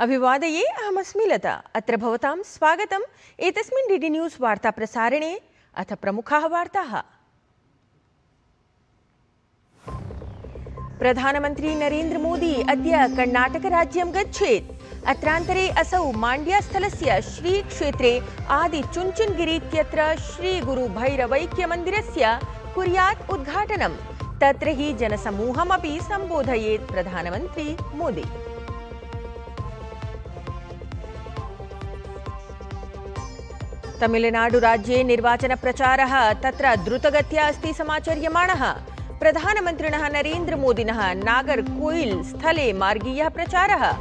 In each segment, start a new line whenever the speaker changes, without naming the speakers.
अभिवादये अहमस्मि लता। अत्र भवतां स्वागतम् एतस्मिन् डीडी न्यूज़ वार्ता प्रसारणे। अथ प्रमुखाः वार्ताः। प्रधानमन्त्री नरेन्द्र मोदी अद्य कर्णाटकराज्यं गच्छेत्। अत्रान्तरे असौ माण्ड्यास्थलस्य श्रीक्षेत्रे आदिचुञ्चनगिरि इत्यत्र श्रीगुरुभैरवैक्यमन्दिरस्य कुर्यात् उद्घाटनम्। तत्र हि जनसमूहमपि सम्बोधयेत् प्रधानमन्त्री मोदी। तमिलनाडुराज्ये निर्वाचनप्रचारः तत्र द्रुतगत्या अस्ति समाचर्यमाणः। प्रधानमन्त्रिणः नरेन्द्रमोदिनः नागरकोइल स्थले मार्गीयः प्रचारः।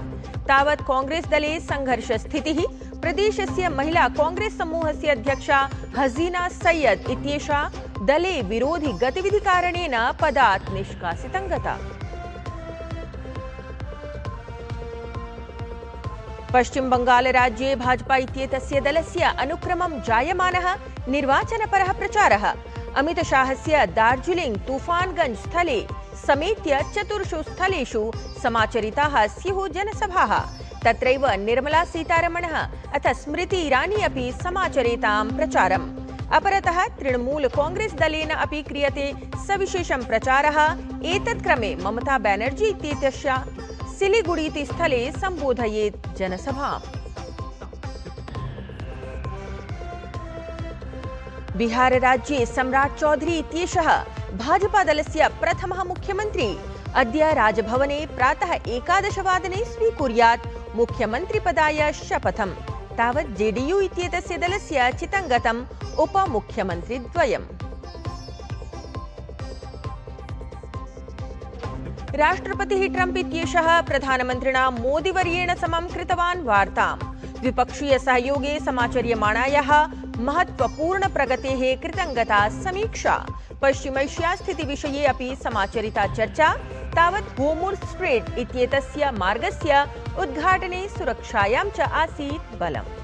तावत् कांग्रेस दले संघर्षस्थितिः। प्रदेशस्य महिला कांग्रेस समूहस्य अध्यक्षा हसीना सैयद इत्येषा दले विरोधि गतिविधिकारणेन पदात् निष्कासितं गता। पश्चिम बंगाल राज्ये भाजपा इत्येतस्य दलस्य अनुक्रमं जायमानः निर्वाचनपरः प्रचारः। अमितशाहस्य दार्जिलिंग तूफानगंज स्थले समेत्य 4 स्थलेषु समाचरिताः स्युः जनसभाः। तत्रैव निर्मला सीतारमणः अथ स्मृति ईरानी अपि समाचरेतां प्रचारम्। अपरतः तृणमूल कांग्रेस दलेन अपि क्रियते सविशेषं प्रचारः। एतत् क्रमे ममता बनर्जी इत्येतस्याः सिलीगुड़ी स्थले संबोधयेत् जनसभाम्। बिहार राज्ये सम्राट चौधरी इत्येषः भाजपा दलस्य प्रथमः मुख्यमन्त्री। अद्य राजभवने प्रातः 11 वादने स्वीकुर्यात् मुख्यमन्त्रिपदाय शपथम्। तावत् जेडीयू इत्येतस्य दलस्य चितङ्गतम् उपमुख्यमन्त्रिद्वयम्। राष्ट्रपतिः ट्रम्प इत्येषः प्रधानमन्त्रिणा मोदीवर्येण समं कृतवान् वार्ताम्। द्विपक्षीय सहयोगे समाचर्यमाणायाः महत्वपूर्ण प्रगतेः कृतङ्गता समीक्षा। पश्चिमैष्या स्थितिविषये अपि समाचरिता चर्चा। तावत् होर्मुज़ स्ट्रेट् इत्येतस्य मार्गस्य उद्घाटने सुरक्षायां च आसीत् बलम्।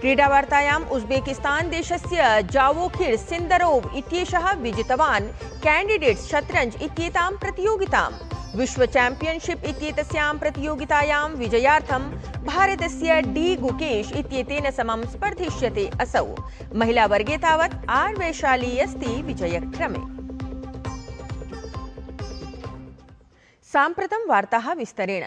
क्रीडावार्तायाम् उज्बेकिस्तान देशस्य जावोखिर सिन्दरोव इत्येषः विजितवान् कैंडिडेट्स शतरंज इत्येतां प्रतियोगिताम्। विश्व चैंपियनशिप इत्येतस्यां प्रतियोगितायां विजयार्थं भारतस्य डी गुकेश इत्येतेन समं स्पर्धिष्यते असौ। महिलावर्गे तावत् आर वैशाली अस्ति विजयक्रमे। साम्प्रतं वार्ताः विस्तरेण।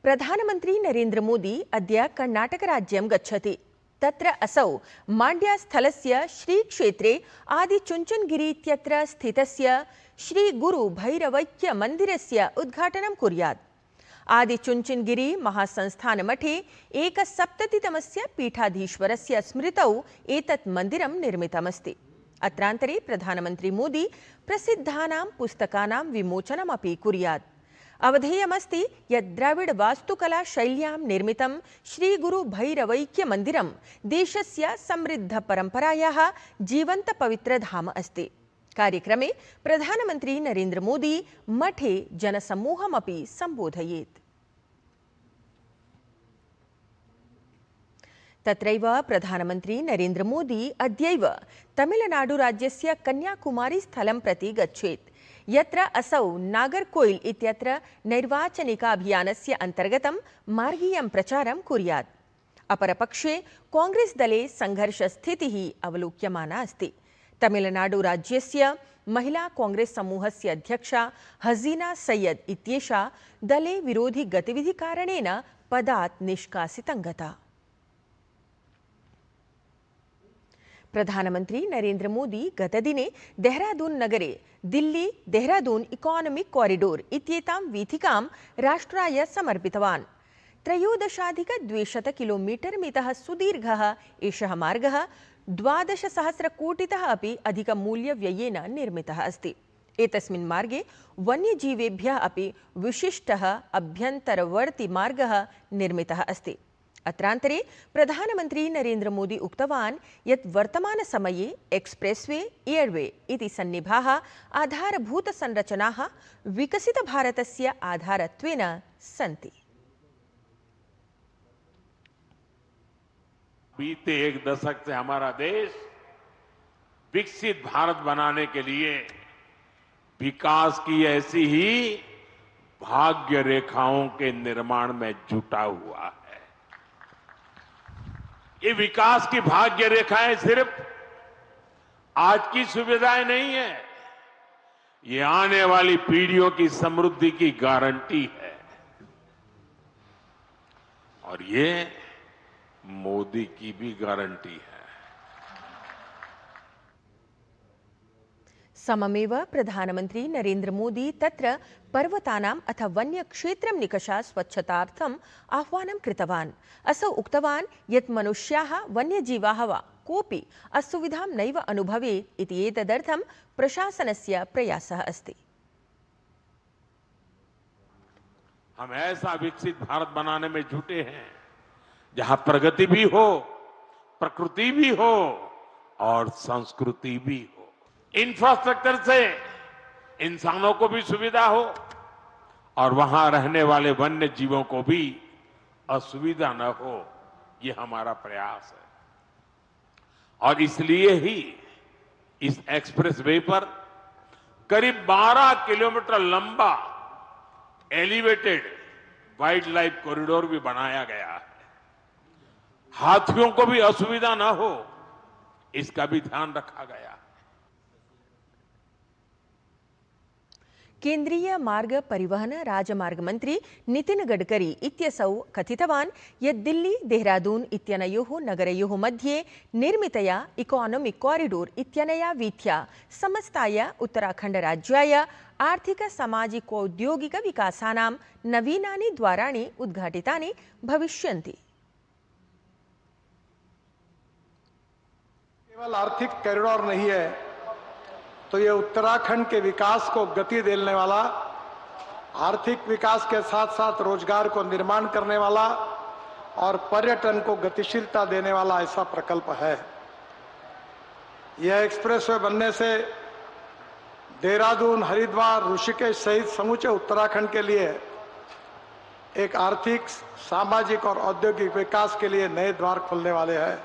प्रधानमन्त्री नरेन्द्र मोदी अद्य कर्णाटकराज्यं गच्छति। तत्र असौ माण्ड्यास्थलस्य श्रीक्षेत्रे आदिचुञ्चनगिरि इत्यत्र स्थितस्य श्रीगुरुभैरवैक्यमन्दिरस्य उद्घाटनं कुर्यात्। आदिचुञ्चनगिरि महासंस्थानमठे 170तमस्य पीठाधीश्वरस्य स्मृतौ एतत् मन्दिरं निर्मितमस्ति। अत्रान्तरे प्रधानमन्त्री मोदी प्रसिद्धानां पुस्तकानां विमोचनमपि कुर्यात्। अवधेयमस्ति यत् द्रविड़ वास्तुकला शैल्यां निर्मितं श्रीगुरुभैरवैक्यमन्दिरं देशस्य समृद्ध परम्परायाः जीवन्त पवित्रधाम अस्ति। कार्यक्रमे प्रधानमन्त्री नरेन्द्र मोदी मठे जनसमूहमपि सम्बोधयेत्। तत्रैव प्रधानमन्त्री नरेन्द्र मोदी अद्यैव तमिलनाडुराज्यस्य कन्याकुमारी स्थलं प्रति गच्छेत्। यत्र असौ नागरकोइल इत्यत्र नैर्वाचनिकाभियानस्य अन्तर्गतं मार्गीयं प्रचारं कुर्यात्। अपरपक्षे कांग्रेस दले संघर्षस्थितिः अवलोक्यमाना अस्ति। तमिलनाडुराज्यस्य महिला कांग्रेस समूहस्य अध्यक्षा हसीना सैयद इत्येषा दले विरोधि गतिविधिकारणेन पदात् निष्कासितं गता। प्रधानमन्त्री नरेन्द्र मोदी गतदिने देहरादून नगरे दिल्ली देहरादून इकोनॉमिक कॉरिडोर इत्येतां वीथिकां राष्ट्राय समर्पितवान्। 13,200 किलोमीटर मितः सुदीर्घः एषः मार्गः 12,000 कोटितः अपि अधिकमूल्यव्ययेन निर्मितः अस्ति। एतस्मिन् मार्गे वन्यजीवेभ्यः अपि विशिष्टः अभ्यन्तरवर्ती मार्गः निर्मितः अस्ति। अत्रान्तरे प्रधानमन्त्री नरेन्द्र मोदी उक्तवान् यत् वर्तमानसमये एक्सप्रेसवे एयरवे इति सन्निभाः आधारभूतसंरचनाः विकसितभारतस्य आधारत्वेन सन्ति।
बीते एक दशक से हमारा देश विकसित भारत बनाने के लिए विकास की ऐसी ही भाग्य रेखाओं के निर्माण में जुटा हुआ है। ये विकास की भाग्य रेखाएं सिर्फ आज की सुविधाएं नहीं है, ये आने वाली पीढ़ियों की समृद्धि की गारंटी है। और ये मोदी की भी गारंटी है।
सममेव प्रधानमंत्री नरेंद्र मोदी तत्र पर्वतानाम् अथ वन्यक्षेत्रं निकषा स्वच्छतार्थम् आह्वानं कृतवान्। असौ उक्तवान् यत् मनुष्याः वन्यजीवाः वा कोऽपि असुविधां नैव अनुभवेत् इति एतदर्थं प्रशासनस्य प्रयासः अस्ति।
हम ऐसा विकसित भारत बनाने में जुटे हैं जहां प्रगति भी हो, प्रकृति भी हो और संस्कृति भी हो। इंफ्रास्ट्रक्चर से इंसानों को भी सुविधा हो और वहां रहने वाले वन्य जीवों को भी असुविधा न हो, ये हमारा प्रयास है। और इसलिए ही इस एक्सप्रेसवे पर करीब 12 किलोमीटर लंबा एलिवेटेड वाइल्ड लाइफ कॉरिडोर भी बनाया गया है। हाथियों को भी असुविधा न हो, इसका भी ध्यान रखा गया है।
केंद्रीय मार्ग परिवहन राजमार्ग मंत्री नितिन गडकरी इत्यसौ कथितवान् यत् दिल्ली देहरादून इत्यनयोः नगरयोः मध्ये निर्मितया इकोनॉमिक कॉरिडोर इत्यनया वीथ्या समस्ताय उत्तराखण्डराज्याय आर्थिक सामाजिकौद्योगिक विकासानां नवीनानि द्वाराणि उद्घाटितानि भविष्यन्ति।
केवल आर्थिक कॉरिडोर नहीं है, तो ये उत्तराखंड के विकास को गति देने वाला, आर्थिक विकास के साथ साथ रोजगार को निर्माण करने वाला और पर्यटन को गतिशीलता देने वाला ऐसा प्रकल्प है। यह एक्सप्रेसवे बनने से देहरादून, हरिद्वार, ऋषिकेश सहित समूचे उत्तराखंड के लिए एक आर्थिक, सामाजिक और औद्योगिक विकास के लिए नए द्वार खुलने वाले हैं।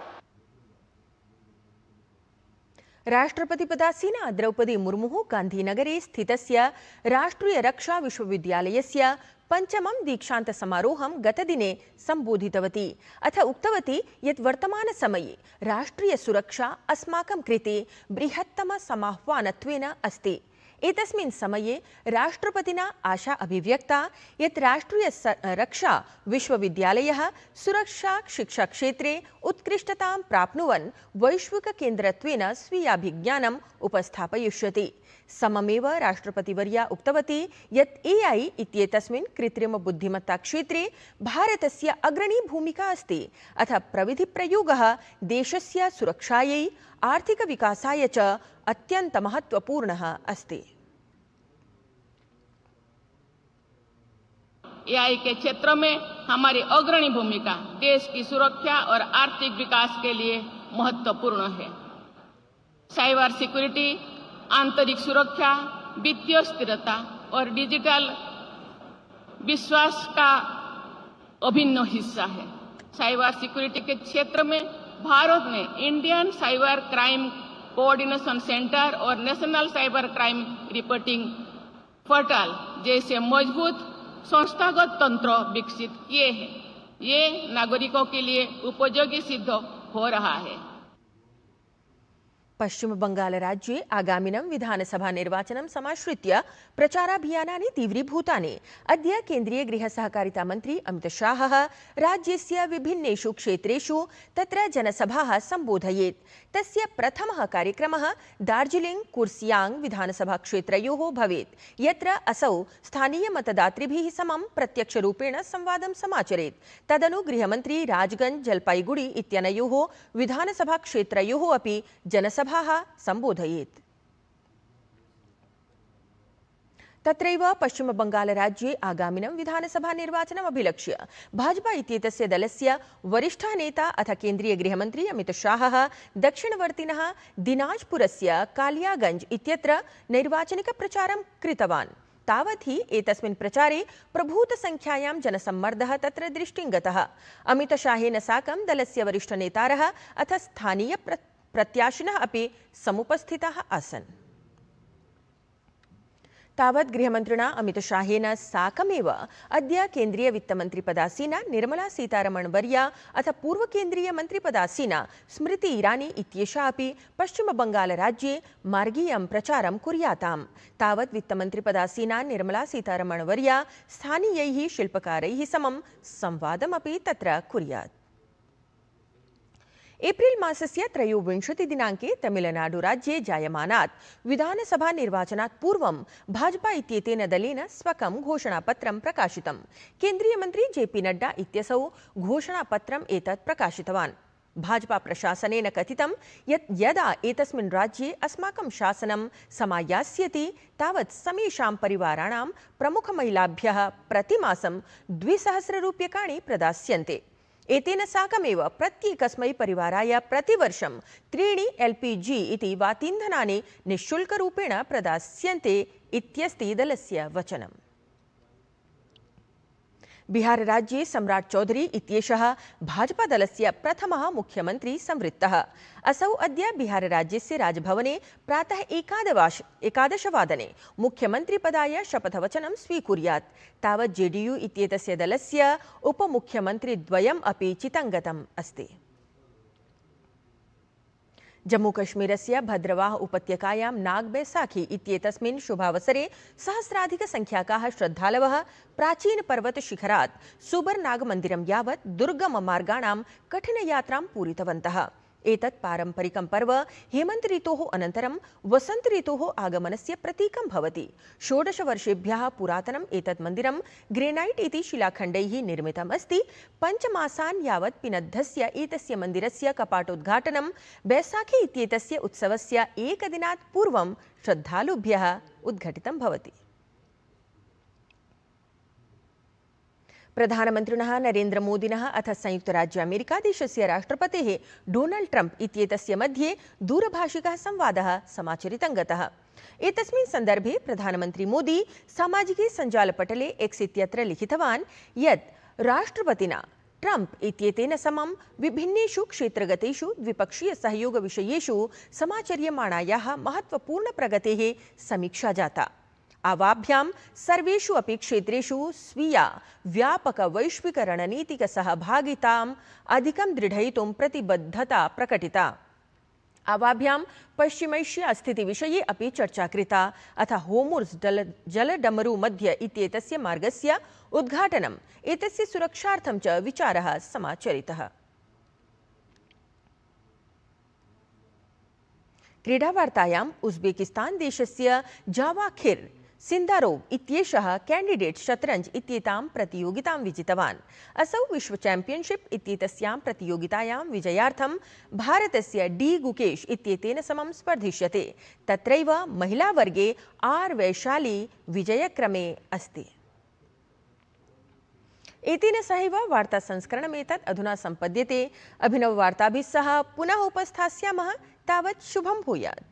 राष्ट्रपतिपदासीना द्रौपदी मुर्मुः गान्धीनगरे स्थितस्य राष्ट्रिय रक्षा विश्वविद्यालयस्य पंचमं दीक्षांत समारोहं गतदिने संबोधितवती। अथ उक्तवती यत् वर्तमानसमये राष्ट्रिय सुरक्षा अस्माकं कृते बृहत्तम समाह्वानत्वेन अस्ति। एतस्मिन् समये राष्ट्रपतिना आशा अभिव्यक्ता यत् राष्ट्रिय रक्षा विश्वविद्यालयः सुरक्षा शिक्षा क्षेत्रे उत्कृष्टतां प्राप्नुवन् वैश्विक केन्द्रत्वेन स्वीयाभिज्ञानम् उपस्थापयिष्यति। सममेव राष्ट्रपतिवर्या उक्तवती यत् एआई इत्येतस्मिन् कृत्रिम बुद्धिमत्ता क्षेत्रे भारतस्य अग्रणी भूमिका अस्ति। अथ प्रविधिप्रयोगः देशस्य सुरक्षायै आर्थिक विकासाय च अत्यंत महत्वपूर्णः अस्ति।
एआई के क्षेत्र में हमारी अग्रणी भूमिका देश की सुरक्षा और आर्थिक विकास के लिए महत्वपूर्ण है। साइबर सिक्योरिटी, आंतरिक सुरक्षा, वित्तीय स्थिरता और डिजिटल विश्वास का अभिन्न हिस्सा है। साइबर सिक्योरिटी के क्षेत्र में भारत ने Indian cyber crime coordination centre और national cyber crime reporting portal जैसे मजबूत संस्थागत तंत्र विकसित किए हैं। ये नागरिकों के लिए उपयोगी सिद्ध हो रहा है।
पश्चिम बंगाल राज्ये आगामिनं विधानसभा निर्वाचनं समाश्रित्य प्रचाराभियानानि तीव्रीभूतानि। अद्य केन्द्रीय गृह सहकारिता मन्त्री अमित शाहः राज्यस्य विभिन्नेषु क्षेत्रेषु तत्र जनसभाः सम्बोधयेत्। तस्य प्रथमः कार्यक्रमः दार्जिलिंग कुर्सियांग विधानसभा क्षेत्रयोः भवेत्, यत्र असौ स्थानीय मतदातृभिः समं प्रत्यक्षरूपेण संवादं समाचरेत्। तदनु गृहमन्त्री राजगंज जलपाईगुड़ी इत्यनयोः विधानसभा क्षेत्रयोः अपि जनसभाः संबोधयेत्। तत्रैव पश्चिम बंगाल राज्ये आगामिनं विधानसभा निर्वाचनम् अभिलक्ष्य भाजपा इत्येतस्य दलस्य वरिष्ठः नेता अथ केन्द्रीय गृहमन्त्री अमित शाहः दक्षिणवर्तिनः दिनाजपुरस्य कालियागंज इत्यत्र नैर्वाचनिक प्रचारं कृतवान्। तावत् हि एतस्मिन् प्रचारे प्रभूतसंख्यायां जनसम्मर्दः तत्र दृष्टिं गतः। अमित शाहेन साकं दलस्य वरिष्ठनेतारः अथ स्थानीय प्रत्याशिनः अपि समुपस्थिताः आसन्। तावत् गृहमन्त्रिणा अमितशाहेन साकमेव अद्य केन्द्रीयवित्तमन्त्रिपदासीना निर्मला सीतारमणवर्या अथ पूर्वकेन्द्रीयमन्त्रिपदासीना स्मृति ईरानी इत्येषा अपि पश्चिमबङ्गालराज्ये मार्गीयं प्रचारं कुर्याताम्। तावत् वित्तमन्त्रिपदासीना निर्मला सीतारमणवर्या स्थानीयैः शिल्पकारैः समं संवादमपि तत्र कुर्यात्। एप्रिल मासस्य 23 दिनाङ्के तमिलनाडुराज्ये जायमानात् विधानसभानिर्वाचनात् पूर्वं भाजपा इत्येतेन दलेन स्वकं घोषणापत्रं प्रकाशितम्। केन्द्रीयमन्त्री जेपी नड्डा इत्यसौ घोषणापत्रम् एतत् प्रकाशितवान्। भाजपा प्रशासनेन कथितं यत् यदा एतस्मिन् राज्ये अस्माकं शासनं समायास्यति तावत् समेषां परिवाराणां प्रमुखमहिलाभ्यः प्रतिमासं 2,000 रूप्यकाणि प्रदास्यन्ते। एतेन साकमेव प्रत्येकस्मै परिवाराय प्रतिवर्षं 3 LPG इति वातीन्धनानि निःशुल्करूपेण प्रदास्यन्ते इत्यस्ति दलस्य वचनम्। बिहारराज्ये सम्राट चौधरी इत्येषः भाजपादलस्य प्रथमः मुख्यमन्त्री संवृत्तः। असौ अद्य बिहारराज्यस्य राजभवने प्रातः 11:15 मुख्यमन्त्रिपदाय शपथवचनं स्वीकुर्यात्। तावत् जेडीयू इत्येतस्य दलस्य उपमुख्यमन्त्रिद्वयम् अपि चितङ्गतम् अस्ति। जम्मूकश्मीरस्य भद्रवाह उपत्यकायां नागबैसाखी इत्येतस्मिन् शुभावसरे सहस्राधिकसंख्याकाः श्रद्धालवः प्राचीनपर्वतशिखरात् सुबरनागमन्दिरं यावत् दुर्गममार्गाणां कठिनयात्रां पूरितवन्तः। एतत् पारम्परिकं पर्व हेमन्त ऋतोः अनन्तरं वसन्त ऋतोः आगमनस्य प्रतीकं भवति। 16 वर्षेभ्यः पुरातनम् एतत् मन्दिरं ग्रेनाइट् इति शिलाखण्डैः निर्मितम् अस्ति। 5 मासान् यावत् पिनद्धस्य एतस्य मन्दिरस्य कपाटोद्घाटनं बैसाखी इत्येतस्य उत्सवस्य एकदिनात् पूर्वं श्रद्धालुभ्यः उद्घटितं भवति। प्रधानमन्त्रिणः नरेन्द्रमोदिनः अथ संयुक्तराज्य अमेरिकादेशस्य राष्ट्रपतेः डोनाल्ड ट्रम्प इत्येतस्य मध्ये दूरभाषिकः संवादः समाचरितं गतः। एतस्मिन् सन्दर्भे प्रधानमन्त्री मोदी सामाजिके सञ्जालपटले एक्स इत्यत्र लिखितवान् यत् राष्ट्रपतिना ट्रम्प इत्येतेन समं विभिन्नेषु क्षेत्रगतेषु द्विपक्षीयसहयोगविषयेषु समाचर्यमाणायाः महत्त्वपूर्णप्रगतेः समीक्षा जाता। आवाभ्यां सर्वेषु अपि क्षेत्रेषु स्वीया व्यापकवैश्विकरणनीतिकसहभागिताम् अधिकं दृढयितुं प्रतिबद्धता प्रकटिता। आवाभ्यां पश्चिमैष्या स्थितिविषये अपि चर्चा कृता। अथ होर्मुज़् जलडमरू मध्य इत्येतस्य मार्गस्य उद्घाटनम् एतस्य सुरक्षार्थं च विचारः समाचरितः। क्रीडावार्तायाम् उज़्बेकिस्तान देशस्य जावाखिर सिन्दारोव इत्येषः कैंडिडेट शतरंज इत्येतां प्रतियोगितां विजितवान्। असौ विश्व चैंपियनशिप इत्येतस्यां प्रतियोगितायां विजयार्थं भारतस्य डी गुकेश इत्येतेन समं स्पर्धिष्यते। तत्रैव महिलावर्गे आर वैशाली विजयक्रमे अस्ति। एतेन सहैव वार्तासंस्करणमेतत् अधुना सम्पद्यते। अभिनववार्ताभिः सह पुनः उपस्थास्यामः। तावत् शुभं भूयात्।